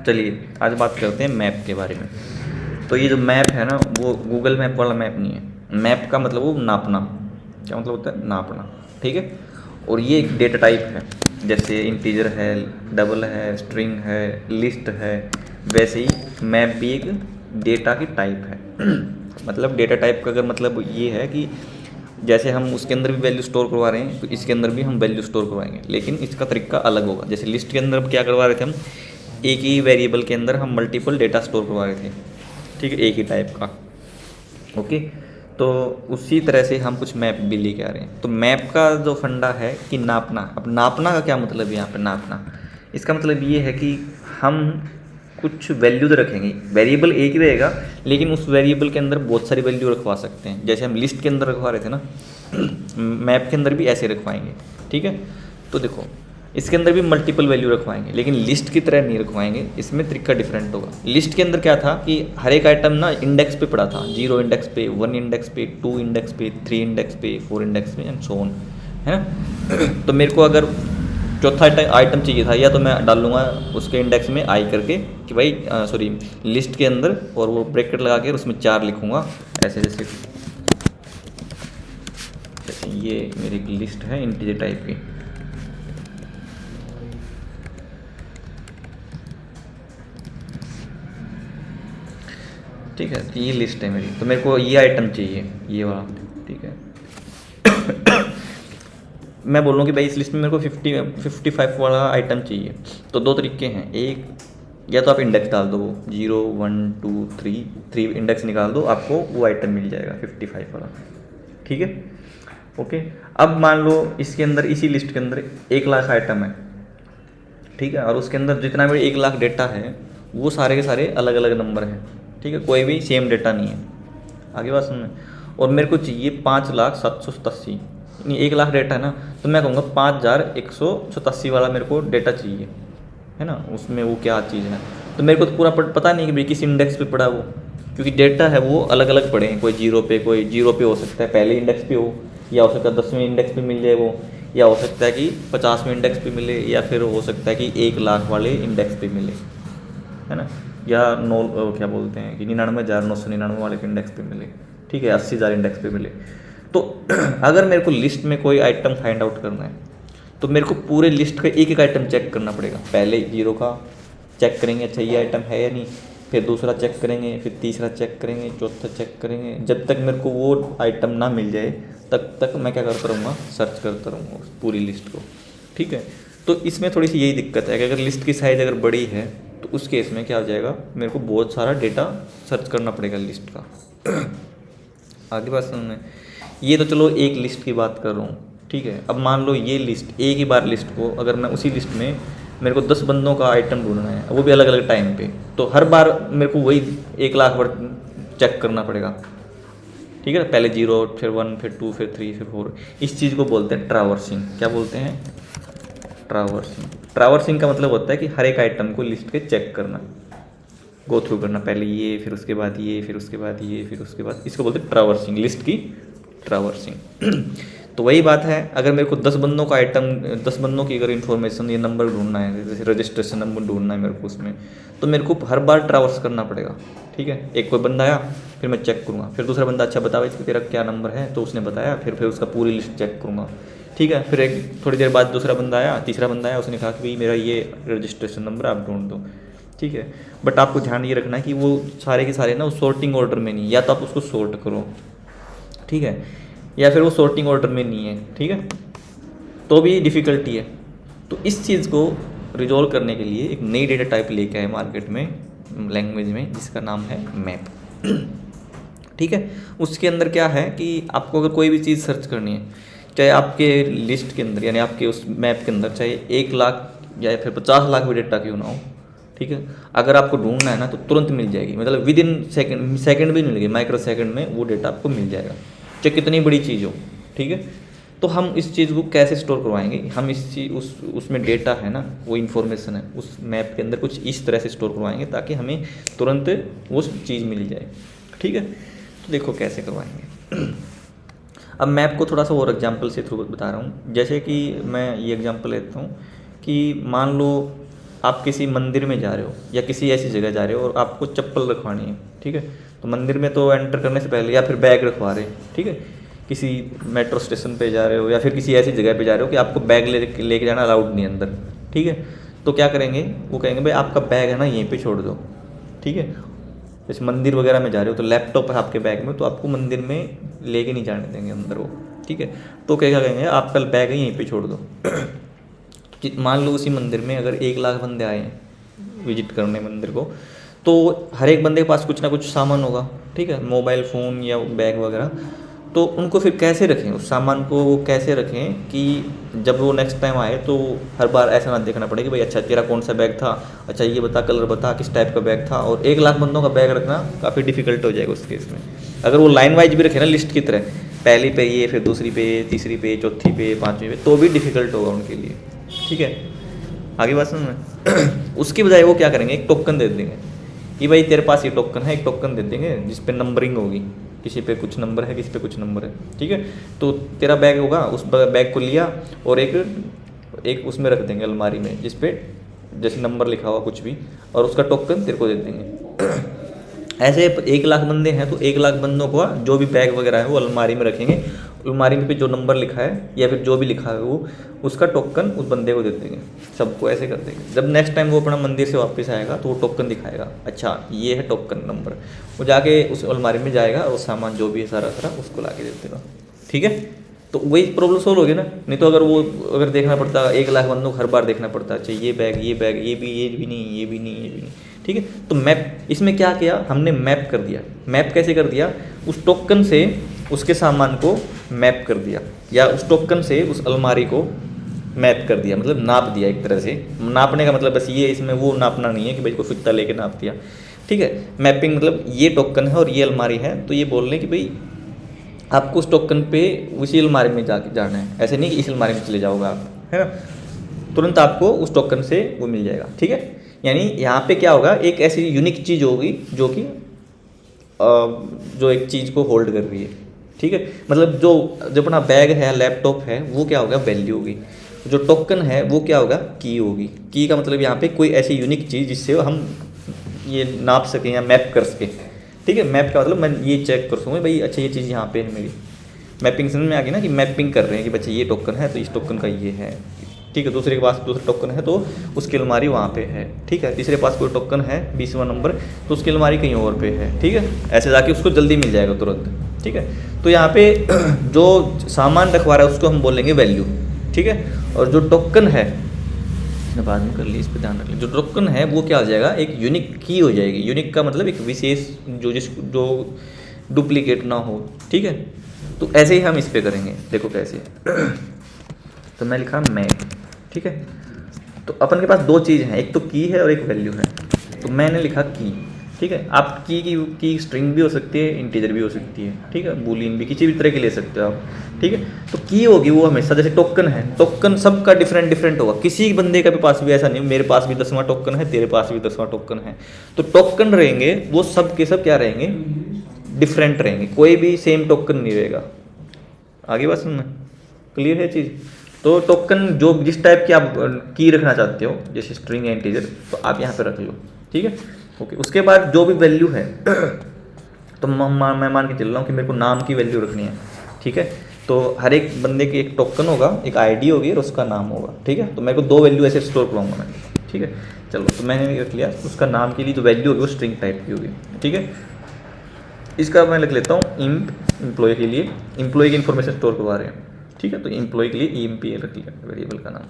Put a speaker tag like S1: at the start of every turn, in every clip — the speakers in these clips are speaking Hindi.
S1: चलिए आज बात करते हैं मैप के बारे में। तो ये जो मैप है ना, वो गूगल मैप वाला मैप नहीं है। मैप का मतलब वो नापना, क्या मतलब होता है, नापना, ठीक है। और ये एक डेटा टाइप है, जैसे इंटीजर है, डबल है, स्ट्रिंग है, लिस्ट है, वैसे ही मैप भी एक डेटा की टाइप है। मतलब डेटा टाइप का अगर मतलब ये है कि जैसे हम उसके अंदर भी वैल्यू स्टोर करवा रहे हैं, तो इसके अंदर भी हम वैल्यू स्टोर करवाएंगे, लेकिन इसका तरीका अलग होगा। जैसे लिस्ट के अंदर क्या करवा रहे थे हम, एक ही वेरिएबल के अंदर हम मल्टीपल डेटा स्टोर करवा रहे थे, ठीक है, एक ही टाइप का। ओके, तो उसी तरह से हम कुछ मैप भी लेके आ रहे हैं। तो मैप का जो फंडा है कि नापना। अब नापना का क्या मतलब है यहाँ पे, नापना इसका मतलब ये है कि हम कुछ वैल्यूज रखेंगे, वेरिएबल एक ही रहेगा, लेकिन उस वेरिएबल के अंदर बहुत सारी वैल्यू रखवा सकते हैं। जैसे हम लिस्ट के अंदर रखवा रहे थे ना, मैप के अंदर भी ऐसे रखवाएंगे, ठीक है। तो देखो, इसके अंदर भी मल्टीपल वैल्यू रखवाएंगे, लेकिन लिस्ट की तरह नहीं रखवाएंगे, इसमें तरीका डिफरेंट होगा। लिस्ट के अंदर क्या था कि हर एक आइटम ना इंडेक्स पे पड़ा था, 0 इंडेक्स पे, 1 इंडेक्स पे, 2 इंडेक्स पे, 3 इंडेक्स पे, 4 इंडेक्स पे एंड सो ऑन, है ना। तो मेरे को अगर चौथा आइटम चाहिए था, या तो मैं डालूंगा उसके इंडेक्स में आई करके कि भाई सॉरी, लिस्ट के अंदर, और वो ब्रैकेट लगा के उसमें 4 लिखूंगा ऐसे। जैसे ये मेरी एक लिस्ट है इंटीजर टाइप की, ठीक है। तो ये लिस्ट है मेरी, तो मेरे को ये आइटम चाहिए, ये वाला, ठीक है। मैं बोल रहा हूँ कि भाई इस लिस्ट में मेरे को 55 वाला आइटम चाहिए। तो दो तरीके हैं, एक या तो आप इंडेक्स डाल दो, 0 1 2 3 इंडेक्स निकाल दो, आपको वो आइटम मिल जाएगा 55 वाला, ठीक है। ओके, अब मान लो इसके अंदर, इसी लिस्ट के अंदर 1 लाख आइटम है, ठीक है, और उसके अंदर जितना भी 1 लाख डेटा है, वो सारे के सारे अलग अलग नंबर हैं, ठीक है, कोई भी सेम डेटा नहीं है। आगे बात सुनना। और मेरे को चाहिए 5,0787, 1 लाख डेटा है ना, तो मैं कहूँगा 5,187 वाला मेरे को डेटा चाहिए, है ना। उसमें वो क्या चीज़ है, तो मेरे को तो पूरा पता नहीं कि भाई किस इंडेक्स पे पड़ा वो, क्योंकि डेटा है वो अलग अलग पड़े हैं। कोई 0 पे, कोई 0 पे हो सकता है पहले इंडेक्स पे हो, या हो सकता है 10वें इंडेक्स पे मिल जाए वो, या हो सकता है कि 50वें इंडेक्स पे मिले, या फिर हो सकता है कि 1 लाख वाले इंडेक्स पे मिले, है ना, या क्या बोलते हैं कि 99,999 वाले इंडेक्स पे मिले, ठीक है, 80,000 इंडेक्स पे मिले। तो अगर मेरे को लिस्ट में कोई आइटम फाइंड आउट करना है, तो मेरे को पूरे लिस्ट का एक एक आइटम चेक करना पड़ेगा। पहले 0 का चेक करेंगे, अच्छा ये आइटम है या नहीं, फिर दूसरा चेक करेंगे, फिर तीसरा चेक करेंगे, चौथा चेक करेंगे, जब तक मेरे को वो आइटम ना मिल जाए तब तक मैं क्या करता रहूँगा, सर्च करता रहूँगा उस पूरी लिस्ट को, ठीक है। तो इसमें थोड़ी सी यही दिक्कत है कि अगर लिस्ट की साइज़ अगर बड़ी है, तो उस केस में क्या हो जाएगा, मेरे को बहुत सारा डेटा सर्च करना पड़ेगा लिस्ट का। आगे बात सुनना, ये तो चलो एक लिस्ट की बात कर रहा हूँ, ठीक है। अब मान लो ये लिस्ट, एक ही बार लिस्ट को अगर मैं उसी लिस्ट में मेरे को 10 बंदों का आइटम ढूंढना है, वो भी अलग अलग टाइम पे, तो हर बार मेरे को वही 1 लाख बार चेक करना पड़ेगा, ठीक है। पहले 0, फिर 1, फिर 2, फिर 3, फिर 4। इस चीज़ को बोलते हैं ट्रैवर्सिंग। क्या बोलते हैं, ट्रैवर्सिंग। ट्रैवर्सिंग का मतलब होता है कि हर एक आइटम को लिस्ट के चेक करना, गो थ्रू करना, पहले ये, फिर उसके बाद ये, फिर उसके बाद ये, फिर उसके बाद, इसको बोलते हैं ट्रैवर्सिंग, लिस्ट की ट्रैवर्सिंग। तो वही बात है, अगर मेरे को 10 बंदों का आइटम, 10 बंदों की अगर इन्फॉर्मेशन, ये नंबर ढूंढना है, जैसे रजिस्ट्रेशन नंबर ढूंढना है मेरे को उसमें, तो मेरे को हर बार ट्रैवर्स करना पड़ेगा, ठीक है। एक कोई बंदा आया, फिर मैं चेक करूँगा, फिर दूसरा बंदा, अच्छा बता भाई तेरा क्या नंबर है, तो उसने बताया, फिर उसका पूरी लिस्ट चेक करूँगा, ठीक है। फिर एक थोड़ी देर बाद दूसरा बंदा आया, तीसरा बंदा आया, उसने कहा कि भाई मेरा ये रजिस्ट्रेशन नंबर आप ढूंढ दो, ठीक है। बट आपको ध्यान ये रखना है कि वो सारे के सारे ना सॉर्टिंग ऑर्डर में नहीं, या तो आप उसको सॉर्ट करो, ठीक है, या फिर वो सॉर्टिंग ऑर्डर में नहीं है, ठीक है, तो भी डिफ़िकल्टी है। तो इस चीज़ को रिजॉल्व करने के लिए एक नई डेटा टाइप लेके आए मार्केट में, लैंग्वेज में, जिसका नाम है मैप, ठीक है। उसके अंदर क्या है कि आपको अगर कोई भी चीज़ सर्च करनी है, चाहे आपके लिस्ट के अंदर, यानी आपके उस मैप के अंदर, चाहे 1 लाख या फिर 50 लाख भी डेटा क्यों ना हो, ठीक है, अगर आपको ढूंढना है ना, तो तुरंत मिल जाएगी, मतलब विद इन सेकेंड भी नहीं लगेगी, माइक्रो सेकेंड में वो डेटा आपको मिल जाएगा, चाहे कितनी बड़ी चीज़ हो, ठीक है। तो हम इस चीज़ को कैसे स्टोर करवाएंगे, हम इस चीज़ उसमें डेटा है ना, वो इन्फॉर्मेशन है उस मैप के अंदर कुछ इस तरह से स्टोर करवाएंगे ताकि हमें तुरंत वो चीज़ मिल जाए, ठीक है। तो देखो कैसे करवाएंगे। अब मैप को थोड़ा सा और एग्जाम्पल से थ्रू बता रहा हूँ। जैसे कि मैं ये एग्जाम्पल लेता हूँ कि मान लो आप किसी मंदिर में जा रहे हो या किसी ऐसी जगह जा रहे हो और आपको चप्पल रखवानी है, ठीक है, तो मंदिर में तो एंटर करने से पहले, या फिर बैग रखवा रहे हैं, ठीक है, किसी मेट्रो स्टेशन पे जा रहे हो या फिर किसी ऐसी जगह पे जा रहे हो कि आपको बैग लेके जाना अलाउड नहीं है अंदर, ठीक है, तो क्या करेंगे, वो कहेंगे भाई आपका बैग है ना यहीं पे छोड़ दो, ठीक है। जैसे मंदिर वगैरह में जा रहे हो तो लैपटॉप है आपके बैग में, तो आपको मंदिर में लेके नहीं जाने देंगे अंदर वो, ठीक है, तो क्या कहेंगे आपका बैग है यहीं पे छोड़ दो। मान लो उसी मंदिर में अगर 1 लाख बंदे आए हैं विजिट करने मंदिर को, तो हर एक बंदे के पास कुछ ना कुछ सामान होगा, ठीक है, मोबाइल फ़ोन या बैग वगैरह, तो उनको फिर कैसे रखें, उस सामान को वो कैसे रखें कि जब वो नेक्स्ट टाइम आए तो हर बार ऐसा ना देखना पड़े कि भाई अच्छा तेरा कौन सा बैग था, अच्छा ये बता, कलर बता, किस टाइप का बैग था। और 1 लाख बंदों का बैग रखना काफ़ी डिफिकल्ट हो जाएगा उस केस में। अगर वो लाइन वाइज भी रखे ना लिस्ट की तरह, पहली पे ये, फिर दूसरी पे, तीसरी पे, चौथी पे, पाँचवीं पे, तो भी डिफिकल्ट होगा उनके लिए, ठीक है। आगे बात समझ में। उसकी बजाय वो क्या करेंगे, एक टोकन दे देंगे कि भाई तेरे पास ये टोकन है, एक टोकन दे देंगे जिस पे नंबरिंग होगी, किसी पे कुछ नंबर है, किसी पे कुछ नंबर है, ठीक है। तो तेरा बैग होगा, उस बैग को लिया और एक उसमें रख देंगे अलमारी में, जिस पे जैसे नंबर लिखा हुआ कुछ भी, और उसका टोकन तेरे को दे देंगे। ऐसे 1 लाख बंदे हैं तो 1 लाख बंदों को जो भी बैग वगैरह है वो अलमारी में रखेंगे, अलमारी पे जो नंबर लिखा है या फिर जो भी लिखा है वो उसका टोकन उस बंदे को दे देंगे, सबको ऐसे कर देंगे। जब नेक्स्ट टाइम वो अपना मंदिर से वापस आएगा तो वो टोकन दिखाएगा, अच्छा ये है टोकन नंबर, वो जाके उस अलमारी में जाएगा और सामान जो भी है सारा उसको ला के दे देगा, ठीक है। तो वही प्रॉब्लम सोल्व होगी ना। नहीं तो अगर देखना पड़ता 1 लाख बंदों को हर बार देखना पड़ता, अच्छा ये बैग, ये बैग, ये भी नहीं, ये भी नहीं, ये भी नहीं, ठीक है। तो मैप, इसमें क्या किया हमने, मैप कर दिया। मैप कैसे कर दिया, उस टोकन से उसके सामान को मैप कर दिया, या उस टोकन से उस अलमारी को मैप कर दिया, मतलब नाप दिया एक तरह से। नापने का मतलब बस ये, इसमें वो नापना नहीं है कि भाई कोई फीता लेके नाप दिया, ठीक है। मैपिंग मतलब ये टोकन है और ये अलमारी है, तो ये बोल रहे हैं कि भाई आपको उस टोकन पे उसी अलमारी में जाना है, ऐसे नहीं कि इस अलमारी में चले जाओगे आप, है ना, तुरंत आपको उस टोकन से वो मिल जाएगा, ठीक है। यानी यहाँ पे क्या होगा, एक ऐसी यूनिक चीज़ होगी जो कि जो एक चीज़ को होल्ड कर रही है, ठीक है। मतलब जो अपना बैग है, लैपटॉप है, वो क्या होगा, वैल्यू होगी। जो टोकन है वो क्या होगा, की होगी। की का मतलब यहाँ पे कोई ऐसी यूनिक चीज़ जिससे हम ये नाप सकें या मैप कर सकें, ठीक है। मैप का मतलब मैं ये चेक कर सकूँ भाई अच्छा ये चीज़ यहाँ पे है मेरी, मैपिंग समझ में आ गई ना, कि मैपिंग कर रहे हैं कि बच्चे ये टोकन है तो इस टोकन का ये है, ठीक है। दूसरे के पास दूसरा टोकन है तो उसकी अलमारी वहाँ पे है, ठीक है। तीसरे पास कोई टोकन है 20वां नंबर, तो उसकी अलमारी कहीं और पे है, ठीक है। ऐसे जाके उसको जल्दी मिल जाएगा तुरंत, ठीक है। तो यहाँ पे जो सामान रखवा रहा है उसको हम बोलेंगे वैल्यू, ठीक है। और जो टोकन है, बाद में कर ली, इस पर ध्यान रख ली, जो टोकन है वो क्या हो जाएगा, एक यूनिक की हो जाएगी। यूनिक का मतलब एक विशेष जो डुप्लीकेट ना हो, ठीक है। तो ऐसे ही हम इस पे करेंगे, देखो कैसे। तो मैं लिखा मैप, ठीक है। तो अपन के पास दो चीज़ हैं, एक तो की है और एक वैल्यू है। तो मैंने लिखा की, ठीक है। आप की स्ट्रिंग भी हो सकती है, इंटीजर भी हो सकती है, ठीक है। बूलियन भी किसी भी तरह की ले सकते हो आप, ठीक है। तो की होगी वो हमेशा, जैसे टोकन है, टोकन सबका डिफरेंट होगा। किसी बंदे का भी पास भी ऐसा नहीं, मेरे पास भी 10वां टोकन है, तेरे पास भी 10वां टोकन है, तो टोकन रहेंगे वो सब के सब क्या रहेंगे, डिफरेंट रहेंगे, कोई भी सेम टोकन नहीं रहेगा। आगे बात सुनना, क्लियर है चीज़। तो टोकन जो जिस टाइप की आप की रखना चाहते हो, जैसे स्ट्रिंग या इंटीजर, तो आप यहाँ पे रख लो, ठीक है, ओके। उसके बाद जो भी वैल्यू है तो मैं मान के चल रहा हूँ कि मेरे को नाम की वैल्यू रखनी है, ठीक है। तो हर एक बंदे की एक टोकन होगा, एक आईडी होगी और उसका नाम होगा, ठीक है। तो मेरे को 2 वैल्यू ऐसे स्टोर कराऊंगा मैं, ठीक है। चलो, तो मैंने रख लिया, उसका नाम के लिए जो वैल्यू होगी वो स्ट्रिंग टाइप की होगी, ठीक है। इसका मैं लिख लेता हूँ एम्प्लॉय के लिए, एम्प्लॉय की इन्फॉर्मेशन स्टोर करवा रहे हैं, ठीक है। तो एम्प्लॉय के लिए EMPL रख लिया वेरिएबल का नाम,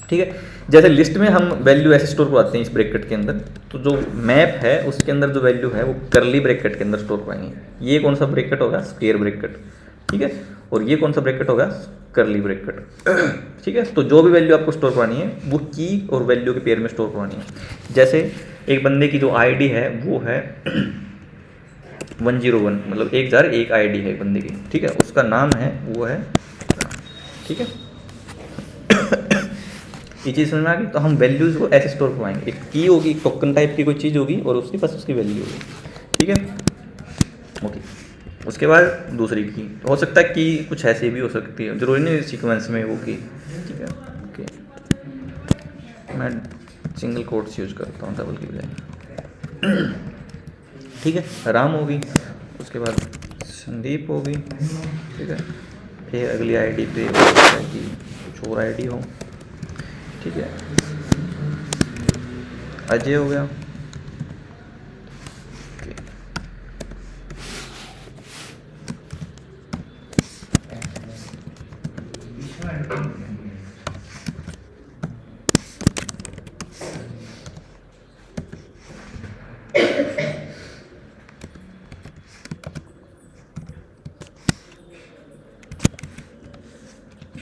S1: ठीक है। जैसे लिस्ट में हम वैल्यू ऐसे स्टोर करवाते हैं इस ब्रैकेट के अंदर, तो जो मैप है उसके अंदर जो वैल्यू है वो करली ब्रैकेट के अंदर स्टोर करवाएंगे। ये कौन सा ब्रैकेट होगा, स्क्वायर ब्रैकेट, ठीक है। और ये कौन सा ब्रैकेट होगा, करली ब्रैकेट, ठीक है। तो जो भी वैल्यू आपको स्टोर करवानी है वो की और वैल्यू के पेयर में स्टोर करवानी है। जैसे एक बंदे की जो आईडी है वो है 101, मतलब 1001 आईडी है एक बंदे की, ठीक है। उसका नाम है वो है, ठीक है। ये चीज़ समझ में आ गई। तो हम वैल्यूज़ को ऐसे स्टोर करवाएंगे, एक की होगी, एक टोकन टाइप की कोई चीज़ होगी और उसके पास उसकी वैल्यू होगी, ठीक है, ओके। उसके बाद दूसरी की हो सकता है कि कुछ ऐसे भी हो सकती है, जरूरी नहीं सीक्वेंस में वो की, ठीक है, ओके। मैं सिंगल कोट्स यूज करता हूँ डबल की बजाय। ठीक है, राम होगी, उसके बाद संदीप होगी। ठीक है, फिर अगली आईडी पे हो सकता है कि कुछ और आईडी हो। ठीक है, अजय हो गया।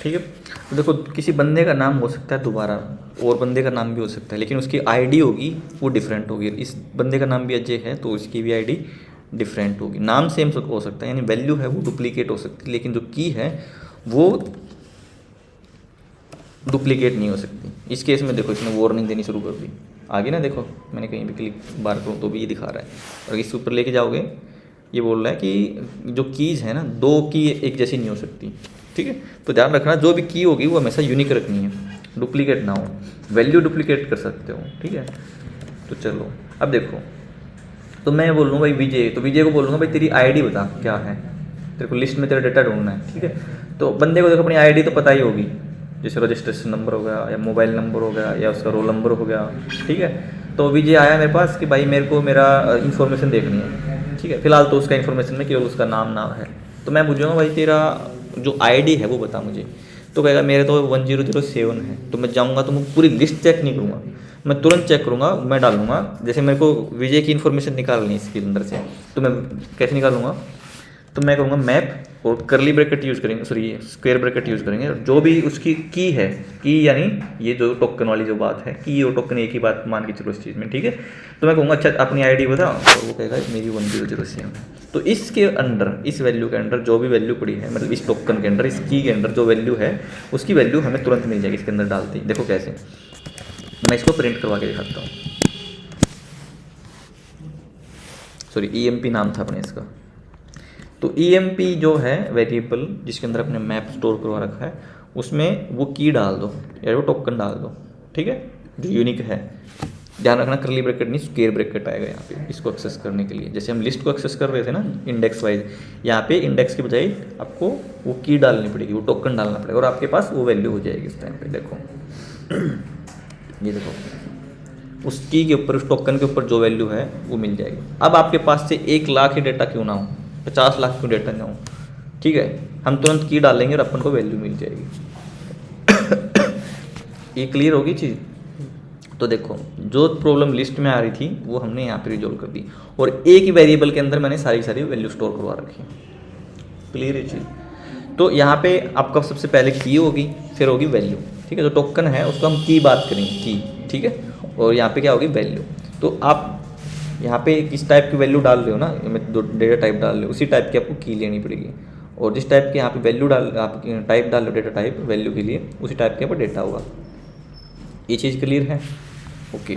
S1: ठीक है, तो देखो किसी बंदे का नाम हो सकता है दोबारा, और बंदे का नाम भी हो सकता है, लेकिन उसकी आईडी होगी वो डिफरेंट होगी। इस बंदे का नाम भी अजय है तो इसकी भी आईडी डिफरेंट होगी। नाम सेम हो सकता है, यानी वैल्यू है वो डुप्लीकेट हो सकती है, लेकिन जो की है वो डुप्लीकेट नहीं हो सकती। इस केस में देखो इसने वार्निंग देनी शुरू कर दी, आगे ना देखो मैंने कहीं भी क्लिक बार करूँ तो भी ये दिखा रहा है। और इसके ऊपर लेके जाओगे ये बोल रहा है कि जो कीज़ है ना, दो की एक जैसी नहीं हो सकती। ठीक है, तो ध्यान रखना जो भी की होगी वो हमेशा यूनिक रखनी है, डुप्लीकेट ना हो। वैल्यू डुप्लीकेट कर सकते हो। ठीक है, तो चलो अब देखो, तो मैं बोल लूँ भाई विजय, तो विजय को बोलूँगा भाई तेरी आईडी बता क्या है, तेरे को लिस्ट में तेरा डेटा ढूंढना है। ठीक है, तो बंदे को देखो अपनी आईडी तो पता ही होगी, जैसे रजिस्ट्रेशन नंबर हो गया या मोबाइल नंबर हो गया या उसका रोल नंबर हो गया। ठीक है, तो विजय आया मेरे पास कि भाई मेरे को मेरा इन्फॉर्मेशन देखनी है। ठीक है, फिलहाल तो उसका इन्फॉर्मेशन में केवल उसका नाम है। तो मैं पूछूंगा भाई तेरा जो आईडी है वो बता मुझे, तो कहेगा मेरे तो 1007 है। तो मैं जाऊँगा तो मैं पूरी लिस्ट चेक नहीं करूँगा, मैं तुरंत चेक करूँगा, मैं डालूंगा। जैसे मेरे को विजय की इन्फॉर्मेशन निकालनी है इसके अंदर से, तो मैं कैसे निकालूंगा, तो मैं करूँगा मैप और करली ब्रैकेट यूज़ करेंगे, सॉरी स्क्वायर ब्रैकेट यूज़ करेंगे। और जो भी उसकी की है, की यानी ये जो टोकन वाली जो बात है, की और टोकन एक ही बात मान के चलो इस चीज़ में। ठीक है, तो मैं कहूँगा अच्छा अपनी आईडी बता, और वो कहेगा मेरी 1007। तो इसके अंडर, इस वैल्यू के अंडर जो भी वैल्यू पड़ी है, मतलब इस टोकन के अंडर, इस की के अंडर जो वैल्यू है उसकी वैल्यू हमें तुरंत मिल जाएगी इसके अंदर डालते ही। देखो कैसे, मैं इसको प्रिंट करवा के दिखाता हूँ। सॉरी EMP नाम था अपने इसका। तो EMP जो है वेरिएबल जिसके अंदर अपने मैप स्टोर करवा रखा है, उसमें वो की डाल दो या वो टोकन डाल दो। ठीक है, जो यूनिक है। ध्यान रखना करली ब्रैकेट नहीं स्क्वायर ब्रैकेट आएगा यहाँ पे इसको एक्सेस करने के लिए। जैसे हम लिस्ट को एक्सेस कर रहे थे ना इंडेक्स वाइज, यहाँ पे इंडेक्स की बजाय आपको वो की डालनी पड़ेगी, वो टोकन डालना पड़ेगा, और आपके पास वो वैल्यू हो जाएगी इस टाइम पे। देखो ये देखो उस की के ऊपर, उस टोकन के ऊपर जो वैल्यू है वो मिल जाएगी। अब आपके पास से 1 लाख ही डेटा क्यों ना हो, 50 लाख क्यों डेटा ना हो, ठीक है, हम तुरंत की डालेंगे और अपन को वैल्यू मिल जाएगी। ये क्लियर होगी चीज़। तो देखो जो प्रॉब्लम लिस्ट में आ रही थी वो हमने यहाँ पे रिजोल्व कर दी, और एक ही वेरिएबल के अंदर मैंने सारी वैल्यू स्टोर करवा रखी। क्लियर है चीज़। तो यहाँ पे आपका सबसे पहले की होगी, फिर होगी वैल्यू। ठीक है, जो टोकन है उसको हम की बात करेंगे, की। ठीक है, और यहाँ पे क्या होगी वैल्यू। तो आप यहाँ पे किस टाइप की वैल्यू डाल रहे हो ना, जो डेटा टाइप डाल रहे हो उसी टाइप की आपको की लेनी पड़ेगी, और जिस टाइप के यहाँ पे वैल्यू डाल, आप टाइप डाल रहे हो डेटा टाइप वैल्यू के लिए, उसी टाइप के यहाँ पर डेटा होगा। ये चीज़ क्लियर है। ओके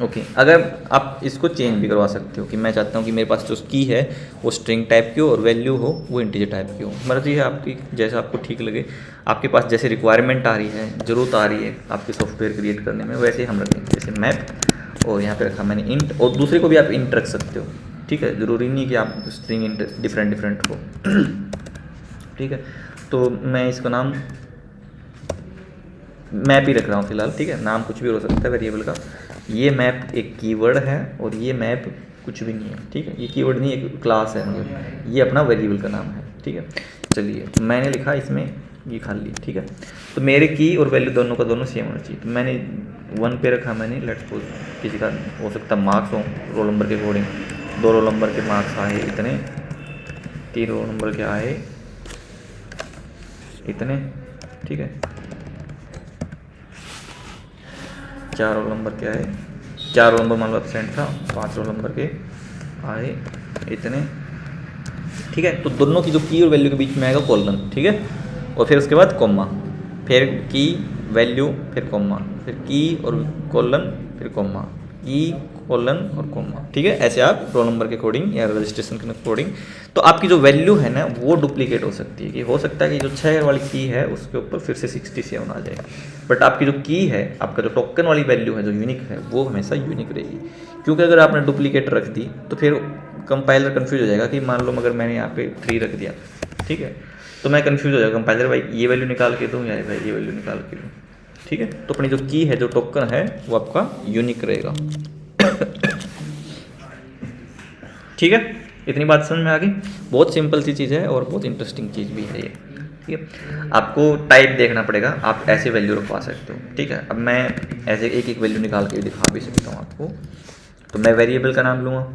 S1: ओके, अगर आप इसको चेंज भी करवा सकते हो कि मैं चाहता हूँ कि मेरे पास जो की है वो स्ट्रिंग टाइप की हो और वैल्यू हो वो इंटीजर टाइप की हो। मर्जी है आपकी, जैसा आपको ठीक लगे। आपके पास जैसे रिक्वायरमेंट आ रही है, ज़रूरत आ रही है आपके सॉफ्टवेयर क्रिएट करने में, वैसे ही हम रखेंगे। जैसे मैप, और यहाँ पे रखा मैंने इंट, और दूसरे को भी आप इंट रख सकते हो। ठीक है, ज़रूरी नहीं कि आप स्ट्रिंग इंट डिफरेंट हो। ठीक है, तो मैं इसका नाम मैप ही रख रहा हूँ फिलहाल। ठीक है, नाम कुछ भी हो सकता है वेरिएबल का। ये मैप एक कीवर्ड है और ये मैप कुछ भी नहीं है। ठीक है, ये कीवर्ड नहीं, एक क्लास है, मतलब ये अपना वेरिएबल का नाम है। ठीक है, चलिए मैंने लिखा इसमें ये खाली। ठीक है, तो मेरे की और वैल्यू दोनों का दोनों सेम होना चाहिए। तो मैंने 1 पे रखा, मैंने लेट्स सपोज किसी का हो सकता मार्क्स हो रोल नंबर के अकॉर्डिंग, 2 रोल नंबर के मार्क्स आए इतने, 3 रोल नंबर के आए इतने। ठीक है, 4 रोल नंबर के आए, 4 रोल नंबर मान लो एब्सेंट था, 5 रोल नंबर के आए इतने। ठीक है, तो दोनों की जो की और वैल्यू के बीच में आएगा कॉलन। ठीक है, और फिर उसके बाद कॉमा, फिर की वैल्यू, फिर कॉमा, फिर की और कॉलन, फिर कॉमा। ई कोलन और कोमा, ठीक है। ऐसे आप रोल नंबर के अकॉर्डिंग या रजिस्ट्रेशन के अकॉर्डिंग, तो आपकी जो वैल्यू है ना वो डुप्लीकेट हो सकती है, कि हो सकता है कि जो 6 वाली की है उसके ऊपर फिर से 67 आ जाएगा, बट आपकी जो की है, आपका जो टोकन वाली वैल्यू है जो यूनिक है वो हमेशा यूनिक रहेगी। क्योंकि अगर आपने डुप्लीकेट रख दी तो फिर कंपाइलर कन्फ्यूज हो जाएगा कि मान लो मगर मैंने यहाँ पे 3 रख दिया, ठीक है, तो मैं कन्फ्यूज हो जाएगा कंपाइलर, भाई ये वैल्यू निकाल के दूँ या भाई ये वैल्यू निकाल के दूँ, ठीक है। तो अपनी जो की है, जो टोकन है वो आपका यूनिक रहेगा। ठीक है, इतनी बात समझ में आ गई। बहुत सिंपल सी चीज़ है और बहुत इंटरेस्टिंग चीज़ भी है ये, ठीक है। आपको टाइप देखना पड़ेगा, आप ऐसे वैल्यू रखवा सकते हो, ठीक है। अब मैं ऐसे एक एक वैल्यू निकाल के दिखा भी सकता हूँ आपको। तो मैं वेरिएबल का नाम लूँगा,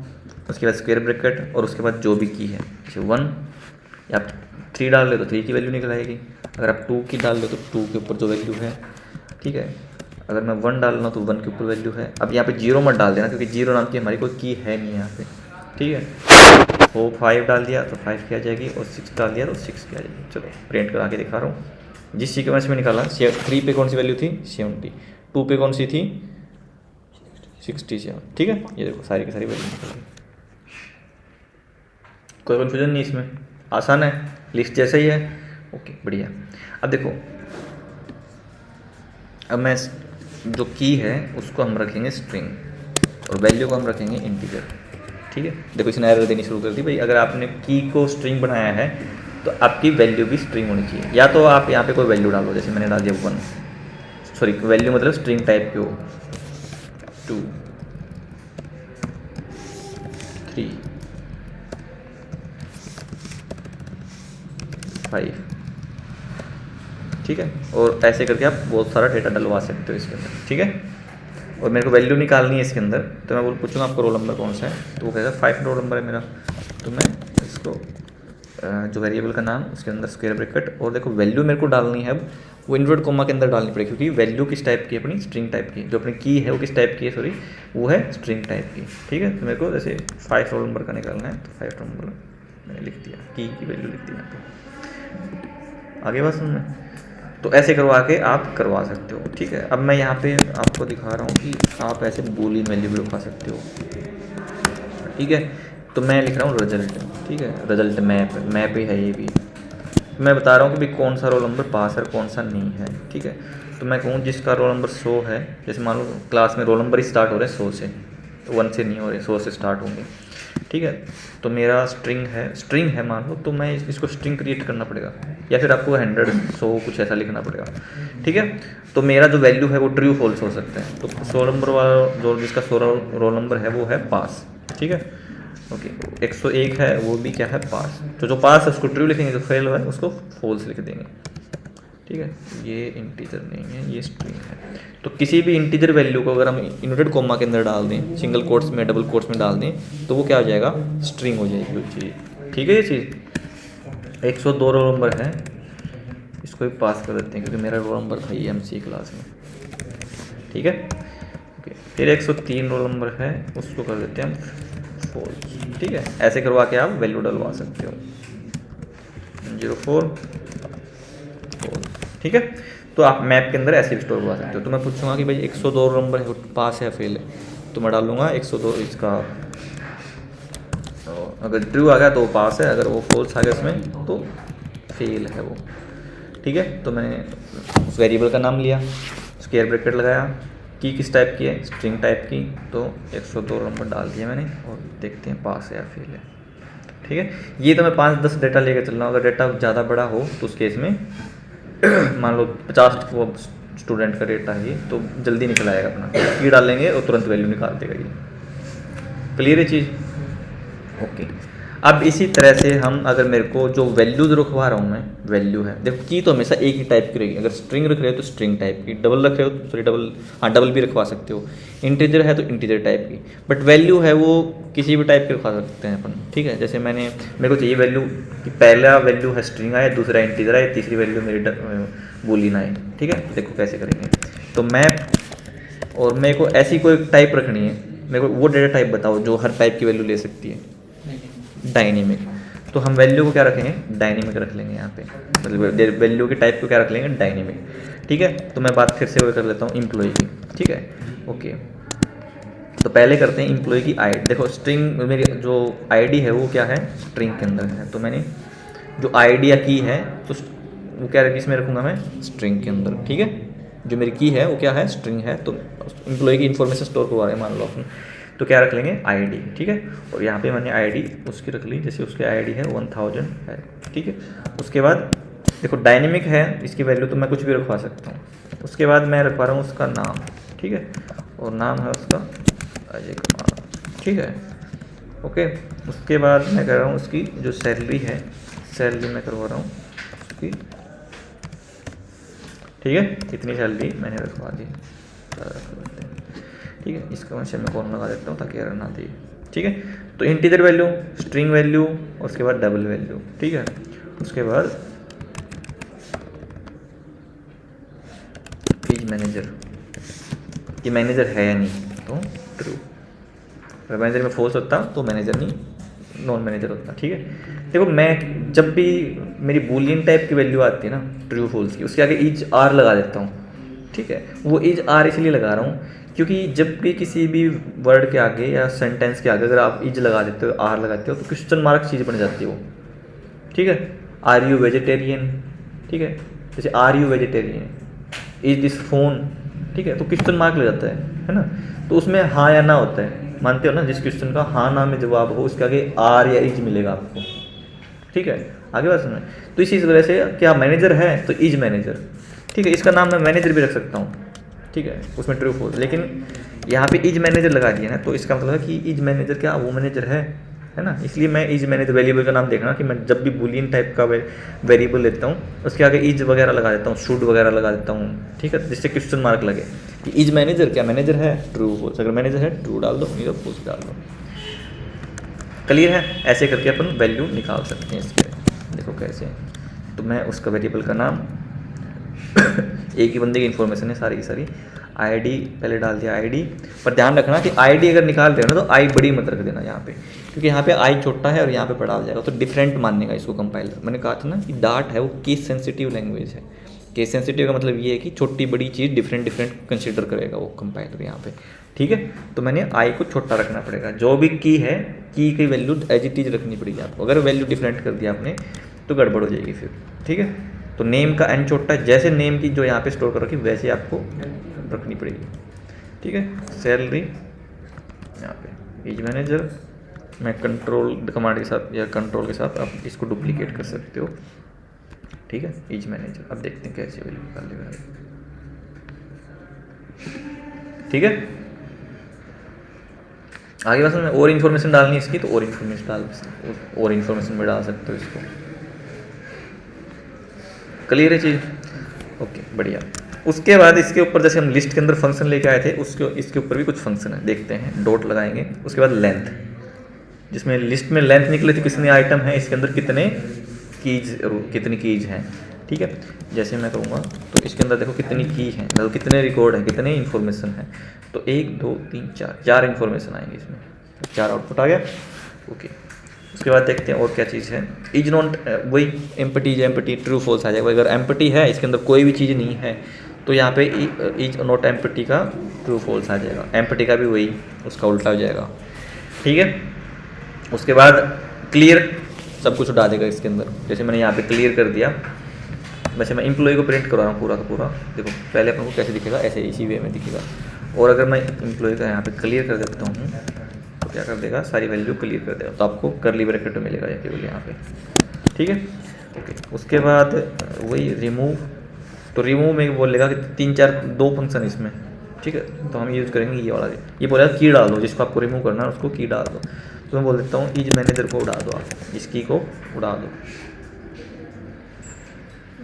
S1: उसके बाद स्क्वायर ब्रैकेट और उसके बाद जो भी की है, जैसे 1 या 3 डाल दो तो 3 की वैल्यू निकल आएगी। अगर आप 2 की डाल दो तो 2 के ऊपर जो वैल्यू है, ठीक है। अगर मैं 1 डाल रहा हूँ तो 1 के ऊपर वैल्यू है। अब यहाँ पे 0 मत डाल देना, क्योंकि 0 नाम की हमारी कोई की है नहीं यहाँ पे, ठीक है। वो 5 डाल दिया तो 5 की आ जाएगी और 6 डाल दिया तो 6 की आ जाएगी। चलो प्रिंट करा के दिखा रहा हूँ। जिस सीक्वेंस में निकाला, 3 पे कौन सी वैल्यू थी 70, 2 पे कौन सी थी 67, ठीक है। ये देखो सारी की सारी वैल्यू निकल गई, कोई कन्फ्यूजन नहीं इसमें, आसान है, लिस्ट जैसे ही है। ओके बढ़िया। अब देखो, अब मैं जो की है उसको हम रखेंगे स्ट्रिंग और वैल्यू को हम रखेंगे इंटीजर, ठीक है। देखो इसने एरर देनी शुरू कर दी, भाई अगर आपने की को स्ट्रिंग बनाया है तो आपकी वैल्यू भी स्ट्रिंग होनी चाहिए। या तो आप यहाँ पे कोई वैल्यू डालो, जैसे मैंने डाल दिया 1, सॉरी वैल्यू मतलब स्ट्रिंग टाइप की हो, 2 3 5, ठीक है। और ऐसे करके आप बहुत सारा डेटा डलवा सकते हो इसके अंदर, ठीक है। और मेरे को वैल्यू निकालनी है इसके अंदर, तो मैं पूछूंगा आपको रोल नंबर कौन सा है, तो वो कहेगा 5 रोल नंबर है मेरा। तो मैं इसको जो वेरिएबल का नाम, उसके अंदर स्क्वायर ब्रैकेट, और देखो वैल्यू मेरे को डालनी है अब वो इन्वर्ट कोमा के अंदर डालनी पड़ेगी, क्योंकि वैल्यू किस टाइप की है, अपनी स्ट्रिंग टाइप की। जो अपनी की है वो किस टाइप की है, सॉरी वो है स्ट्रिंग टाइप की, ठीक है। तो मेरे को जैसे 5 रोल नंबर का निकालना है, तो 5 रोल नंबर मैंने लिख दिया, की वैल्यू लिख दी यहाँ पे। आगे बात समझ में, तो ऐसे करवा के आप करवा सकते हो, ठीक है। अब मैं यहाँ पे आपको दिखा रहा हूँ कि आप ऐसे बूलियन वैल्यू भी रखवा सकते हो, ठीक है। तो मैं लिख रहा हूँ रिजल्ट, ठीक है, रिजल्ट मैप ही है ये भी। मैं बता रहा हूँ कि भाई कौन सा रोल नंबर पास है और कौन सा नहीं है, ठीक है। तो मैं कहूँ जिसका रोल नंबर 100 है, जैसे मान लो क्लास में रोल नंबर ही स्टार्ट हो रहे हैं 100 से, 1 से नहीं हो रहे, 100 से स्टार्ट होंगे, ठीक है। तो मेरा स्ट्रिंग है मान लो, तो मैं इसको स्ट्रिंग क्रिएट करना पड़ेगा, या फिर आपको 100 100 कुछ ऐसा लिखना पड़ेगा, ठीक है। तो मेरा जो वैल्यू है वो ट्रू फॉल्स हो सकता है। तो 100 नंबर वाला जो जिसका 100 रोल नंबर है वो है पास, ठीक है। ओके 101 है वो भी क्या है पास, तो जो पास है उसको ट्रू लिखेंगे, जो फेल हुआ है उसको फॉल्स लिख देंगे, ठीक है। ये इंटीजर नहीं है, ये स्ट्रिंग है। तो किसी भी इंटीजर वैल्यू को अगर हम इन्वर्टेड कोमा के अंदर डाल दें, सिंगल कोट्स में डबल कोट्स में डाल दें, तो वो क्या हो जाएगा, स्ट्रिंग हो जाएगी वो चीज़, ठीक है। ये चीज़ 102 रोल नंबर है, इसको भी पास कर देते हैं क्योंकि मेरा रोल नंबर था ये MC क्लास में, ठीक है। ओके फिर 103 रोल नंबर है, उसको कर देते हैं हम फॉल्स, ठीक है। ऐसे करवा के आप वैल्यू डलवा सकते हो, 04 ठीक है। तो आप मैप के अंदर ऐसे भी स्टोर करवा सकते हो। तो मैं पूछूंगा कि भाई 102 नंबर है, पास है फेल है, तो मैं डालूंगा 102 इसका, अगर ट्रू आ गया तो पास है, अगर वो फॉल्स आ गया इसमें तो फेल है वो, ठीक है। तो मैंने उस वेरिएबल का नाम लिया, स्क्वायर ब्रैकेट लगाया, की किस टाइप की है स्ट्रिंग टाइप की, तो 102 नंबर डाल दिया मैंने, और देखते हैं पास है या फेल है, ठीक है। ये तो मैं 5-10 डेटा लेकर चल रहा हूँ। अगर डेटा ज़्यादा बड़ा हो तो उस केस में मान लो 50 वो स्टूडेंट का डेटा है तो जल्दी निकल आएगा अपना, की डालेंगे और तुरंत वैल्यू निकाल देगा ये, क्लियर है चीज़। ओके अब इसी तरह से हम, अगर मेरे को जो वैल्यूज रखवा रहा हूँ मैं, वैल्यू है देखो, की तो हमेशा एक ही टाइप की रहेगी। अगर स्ट्रिंग रख रहे हो तो स्ट्रिंग टाइप की, डबल रख रहे हो सॉरी डबल, हाँ डबल भी रखवा सकते हो, इंटीजर है तो इंटीजर टाइप की, बट वैल्यू है वो किसी भी टाइप की रखवा सकते हैं अपन, ठीक है। जैसे मेरे को चाहिए वैल्यू कि पहला वैल्यू है स्ट्रिंग आए, दूसरा इंटीजर आए, तीसरी वैल्यू मेरी बूलियन आए, ठीक है। देखो कैसे करेंगे, तो मैप, और मेरे को ऐसी कोई टाइप रखनी है, मेरे को वो डेटा टाइप बताओ जो हर टाइप की वैल्यू ले सकती है, डायनेमिक। तो हम वैल्यू को क्या रखेंगे, डायनेमिक रख लेंगे यहाँ पे, मतलब वैल्यू के टाइप को क्या रख लेंगे, डायनेमिक, ठीक है। तो मैं बात फिर से वो कर लेता हूँ एम्प्लॉय की, ठीक है। ओके तो पहले करते हैं एम्प्लॉय की आईडी। देखो स्ट्रिंग मेरी जो आईडी है वो क्या है, स्ट्रिंग के अंदर है, तो मैंने जो आईडी या की है तो वो क्या किस में रखूँगा मैं, स्ट्रिंग के अंदर। ठीक है, जो मेरी की है वो क्या है, स्ट्रिंग है, तो एम्प्लॉय की इन्फॉर्मेशन स्टोर करवा रहे हैं मान लो अपन, तो क्या रख लेंगे, आईडी। ठीक है, और यहाँ पे मैंने आईडी उसकी रख ली, जैसे उसकी आईडी है 1000 है। ठीक है, उसके बाद देखो डायनेमिक है, इसकी वैल्यू तो मैं कुछ भी रखवा सकता हूँ। उसके बाद मैं रखवा रहा हूँ उसका नाम। ठीक है, और नाम है उसका अजय कुमार। ठीक है, ओके। उसके बाद मैं कर रहा हूँ उसकी जो सैलरी है, सैलरी मैं करवा रहा हूँ उसकी। ठीक है, इतनी सैलरी मैंने रखवा दी। ठीक है, इसका मैं सेमीकोलन लगा देता हूँ ताकि एरर ना दे। ठीक है, तो इंटीजर वैल्यू, स्ट्रिंग वैल्यू, उसके बाद डबल वैल्यू। ठीक है, उसके बाद पेज मैनेजर, ये मैनेजर है या नहीं, तो ट्रू। अगर मैनेजर में फॉल्स होता तो मैनेजर नहीं, नॉन मैनेजर होता। ठीक है, देखो मैं जब भी मेरी बूलियन टाइप की वैल्यू आती है ना ट्रू फॉल्स की, उसके आगे ईच आर लगा देता हूँ। ठीक है, वो ईच आर इसलिए लगा रहा हूँ क्योंकि जब भी किसी भी वर्ड के आगे या सेंटेंस के आगे अगर आप ईज लगा देते हो, आर लगाते हो, तो क्वेश्चन मार्क चीज़ बन जाती है वो। ठीक है, आर यू वेजिटेरियन। ठीक है, जैसे are you vegetarian, is this phone. ठीक है, तो क्वेश्चन मार्क लग जाता है ना, तो उसमें हाँ या ना होता है, मानते हो ना, जिस क्वेश्चन का हाँ ना में जवाब हो उसके आगे आर या इज मिलेगा आपको। ठीक है, आगे बात सुनो। तो इसी वजह से क्या मैनेजर है तो इज मैनेजर। ठीक है, इसका नाम मैं मैनेजर भी रख सकता हूँ। ठीक है, उसमें ट्रू फॉल्स, लेकिन यहाँ पे इज मैनेजर लगा दिया ना, तो इसका मतलब है कि इज मैनेजर क्या वो मैनेजर है ना, इसलिए मैं इज मैनेजर वेरिएबल का नाम देखना कि मैं जब भी बूलियन टाइप का वेरिएबल लेता हूँ उसके आगे इज वगैरह लगा देता हूँ, शुड वगैरह लगा देता हूँ। ठीक है, जिससे क्वेश्चन मार्क लगे कि इज मैनेजर क्या मैनेजर है, ट्रू फॉल्स। अगर मैनेजर है ट्रू डाल दो, नहीं तो फॉल्स डाल दो। क्लियर है, ऐसे करके अपन वैल्यू निकाल सकते हैं इसके। देखो कैसे, तो मैं उसका वेरिएबल का नाम एक ही बंदे की इन्फॉर्मेशन है सारी की सारी, आईडी पहले डाल दिया आईडी, पर ध्यान रखना कि आईडी अगर निकाल रहे हो ना तो आई बड़ी मत रख देना यहाँ पे, क्योंकि यहाँ पे आई छोटा है और यहाँ पे बड़ा हो जाएगा, तो डिफरेंट मानेगा इसको कंपाइलर। मैंने कहा था ना कि डार्ट है वो केस सेंसिटिव लैंग्वेज है। केस सेंसिटिव का मतलब ये है कि छोटी बड़ी चीज़ डिफरेंट कंसिडर करेगा वो कंपाइलर यहाँ पे। ठीक है, तो मैंने आई को छोटा रखना पड़ेगा, जो भी की है की वैल्यू एज इट इज रखनी पड़ेगी आपको। अगर वैल्यू डिफरेंट कर दिया आपने तो गड़बड़ हो जाएगी फिर। ठीक है, तो नेम का एन छोटा है, जैसे नेम की जो यहाँ पे स्टोर कर रखी वैसे आपको रखनी पड़ेगी। ठीक है, सैलरी यहाँ पे इज मैनेजर, मैं कंट्रोल कमांड के साथ या कंट्रोल के साथ आप इसको डुप्लीकेट कर सकते हो। ठीक है, इज मैनेजर। अब देखते हैं कैसे वैल्यू निकाल लेगा। ठीक है, आगे बस में और इन्फॉर्मेशन डालनी है इसकी, तो और इन्फॉर्मेशन में डाल सकते हो इसको। क्लियर है चीज़, ओके बढ़िया। उसके बाद इसके ऊपर जैसे हम लिस्ट के अंदर फंक्शन लेके आए थे, उसके इसके ऊपर भी कुछ फंक्शन है, देखते हैं। डॉट लगाएंगे, उसके बाद लेंथ, जिसमें लिस्ट में लेंथ निकले थे कितने आइटम हैं, इसके अंदर कितनी कीज हैं। ठीक है, जैसे मैं कहूँगा तो इसके अंदर देखो कितनी की हैं, मतलब कितने रिकॉर्ड हैं, कितने इन्फॉर्मेशन हैं, तो 1 2 3 4 इन्फॉर्मेशन आएंगे इसमें, 4 आउटपुट आ गया। ओके, उसके बाद देखते हैं और क्या चीज़ है। इज नॉट, वही एम्प्टी ट्रू फॉल्स आ जाएगा। अगर एम्प्टी है, इसके अंदर कोई भी चीज़ नहीं है, तो यहाँ पे इज नॉट एम्प्टी का ट्रू फॉल्स आ जाएगा। एम्प्टी का भी वही उसका उल्टा हो जाएगा। ठीक है, उसके बाद क्लियर सब कुछ उठा देगा इसके अंदर। जैसे मैंने यहाँ पे क्लियर कर दिया, वैसे मैं एम्प्लॉय को प्रिंट करवा रहा हूँ पूरा का पूरा। देखो पहले अपन को कैसे दिखेगा, ऐसे इसी वे में दिखेगा। और अगर मैं एम्प्लॉय का यहाँ पे क्लियर कर देता हूँ तो क्या कर देगा, सारी वैल्यू क्लियर कर देगा, तो आपको करली ब्रैकेट मिलेगा ये केवल यहाँ पे। ठीक है, ओके। उसके बाद वही रिमूव, तो रिमूव में बोलेगा कि 2 फंक्शन इसमें। ठीक है, तो हम यूज़ करेंगे ये वाला। ये बोलेगा की डाल दो, जिसको आपको रिमूव करना है उसको की डाल दो। तो मैं बोल देता हूँ इज मैनेजर को उड़ा दो, आप इस की को उड़ा दो।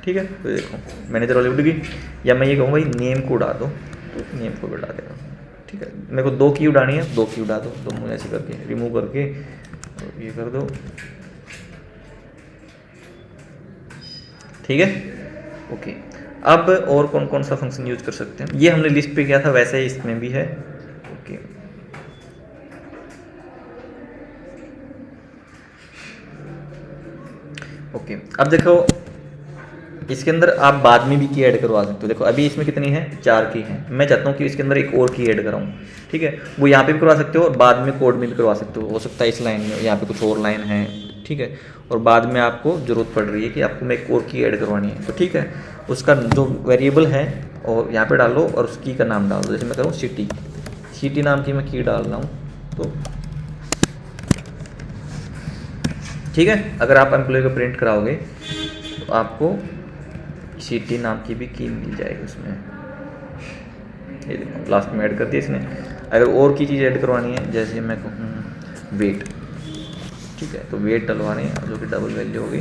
S1: ठीक है, तो देखो मैनेजर वाली उड़ गई, या मैं ये कहूँ भाई नेम को उड़ा दो, तो नेम को भी उड़ा देगा। ठीक है, मेरे को 2 की उड़ानी है, 2 की उड़ा दो, तो मुझे ऐसे करके रिमूव करके ये कर दो। ठीक है, ओके। अब और कौन कौन सा फंक्शन यूज कर सकते हैं, ये हमने लिस्ट पे किया था, वैसे ही इसमें भी है। Okay, okay. अब देखो इसके अंदर आप बाद में भी की ऐड करवा सकते हो। देखो अभी इसमें कितनी है, 4 की है, मैं चाहता हूँ कि इसके अंदर एक और की ऐड कराऊँ, ठीक है। वो यहाँ पे भी करवा सकते हो और बाद में कोड में भी करवा सकते हो सकता है इस लाइन में यहाँ पे कुछ और लाइन है, ठीक है, और बाद में आपको ज़रूरत पड़ रही है कि आपको मैं एक और की ऐड करवानी है, तो ठीक है, उसका जो वेरिएबल है और यहाँ पे डालो और उस की का नाम डाल दो। जैसे मैं करूँ सिटी नाम की मैं की डाल रहा हूँ, तो ठीक है। अगर आप एम्प्लॉय को प्रिंट कराओगे तो आपको सिटी नाम की भी की मिल जाएगी उसमें। ये देखो लास्ट में ऐड कर दिया इसने। अगर और की चीज़ ऐड करवानी है, जैसे मैं कहूँ वेट, ठीक है, तो वेट डलवानी है जो कि डबल वैल्यू होगी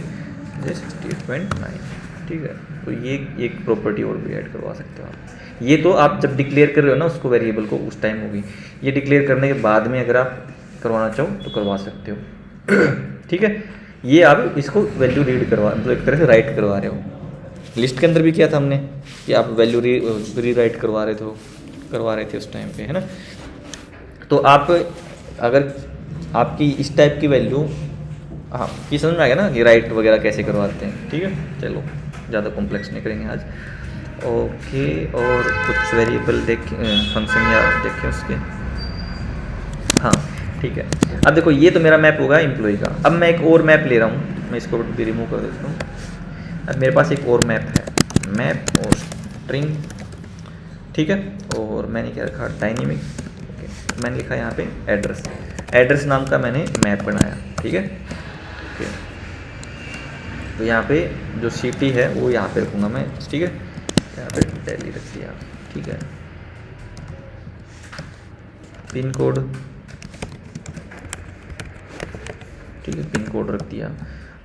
S1: जैसे 68.9, ठीक है। तो ये एक प्रॉपर्टी और भी ऐड करवा सकते हो आप। ये तो आप जब डिक्लेयर कर रहे हो ना उसको वेरिएबल को, उस टाइम होगी। ये डिक्लेयर करने के बाद में अगर आप करवाना चाहो तो करवा सकते हो ठीक है। ये आप इसको वैल्यू रीड करवा, मतलब एक तरह से राइट करवा रहे हो। लिस्ट के अंदर भी किया था हमने कि आप वैल्यू री राइट करवा रहे थे उस टाइम पे, है ना। तो आप अगर आपकी इस टाइप की वैल्यू, हाँ ये समझ में आ गया ना कि राइट वगैरह कैसे करवाते हैं, ठीक है। चलो ज़्यादा कॉम्प्लेक्स नहीं करेंगे आज। ओके, और कुछ वेरिएबल फंक्शन या देखें उसके, हाँ ठीक है। अब देखो ये तो मेरा मैप होगा एम्प्लॉय का। अब मैं एक और मैप ले रहा हूँ, मैं इसको भी रिमूव कर देता हूँ। अब मेरे पास एक और मैप है, मैप और स्ट्रिंग, ठीक है। और मैंने क्या रखा, डायनेमिक, ओके। मैंने लिखा यहाँ पे एड्रेस नाम का मैंने मैप बनाया, ठीक है, ओके। तो यहाँ पे जो सिटी है वो यहाँ पे रखूँगा मैं, ठीक है। यहाँ पे दिल्ली रख दिया, ठीक है। पिन कोड, ठीक है, पिन कोड रख दिया।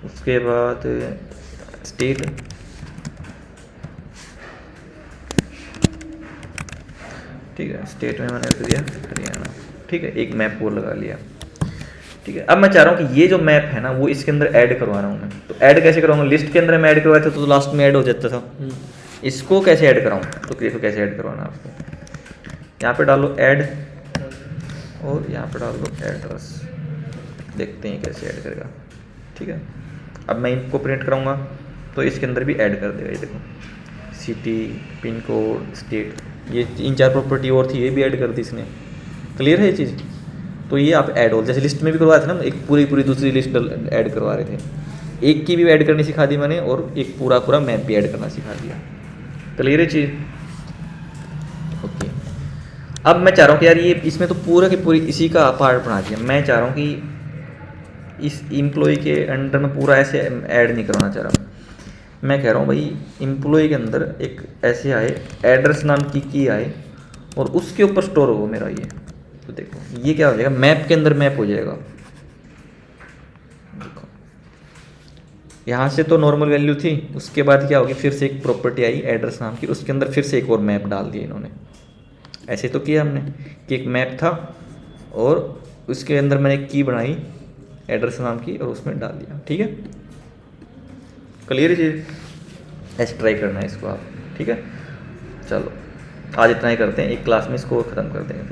S1: उसके बाद स्टेट, ठीक है, स्टेट में मैंने रख दिया हरियाणा, ठीक है। एक मैप और लगा लिया, ठीक है। अब मैं चाह रहा हूँ कि ये जो मैप है ना वो इसके अंदर ऐड करवा रहा हूँ मैं। तो ऐड कैसे कराऊंगा, लिस्ट के अंदर मैं ऐड करवाया था तो लास्ट में ऐड हो जाता था। इसको कैसे ऐड कराऊँ, तो देखो कैसे ऐड करवाना आपको। यहाँ पे डालो ऐड और यहाँ पे डाल दो एड्रेस, देखते हैं कैसे ऐड करेगा, ठीक है। अब मैं इनको प्रिंट कराऊंगा तो इसके अंदर भी ऐड कर देगा। ये देखो सिटी, पिन कोड, स्टेट, ये 3-4 प्रॉपर्टी और थी, ये भी ऐड कर दी इसने। क्लियर है ये चीज़। तो ये आप ऐड हो, जैसे लिस्ट में भी करवाए थे ना, एक पूरी दूसरी लिस्ट ऐड करवा रहे थे, एक की भी ऐड करनी सिखा दी मैंने और एक पूरा मैप भी ऐड करना सिखा दिया। क्लियर है चीज़, ओके। अब मैं चाह रहा हूँ कि यार ये इसमें तो पूरा की पूरी इसी का पार्ट बना दिया। मैं चाह रहा हूँ कि इस एम्प्लॉय के अंडर में पूरा ऐसे ऐड नहीं करवाना चाह रहा हूँ। मैं कह रहा हूँ भाई एम्प्लॉय के अंदर एक ऐसे आए, एड्रेस नाम की आए और उसके ऊपर स्टोर हो मेरा ये। तो देखो ये क्या हो जाएगा, मैप के अंदर मैप हो जाएगा। देखो यहाँ से तो नॉर्मल वैल्यू थी, उसके बाद क्या होगी, फिर से एक प्रॉपर्टी आई एड्रेस नाम की, उसके अंदर फिर से एक और मैप डाल दिया इन्होंने। ऐसे तो किया हमने कि एक मैप था और उसके अंदर मैंने एक की बनाई एड्रेस नाम की और उसमें डाल दिया, ठीक है। क्लियर है चीज़, ऐसे ट्राई करना है इसको आप, ठीक है। चलो आज इतना ही करते हैं, एक क्लास में इसको ख़त्म कर देंगे।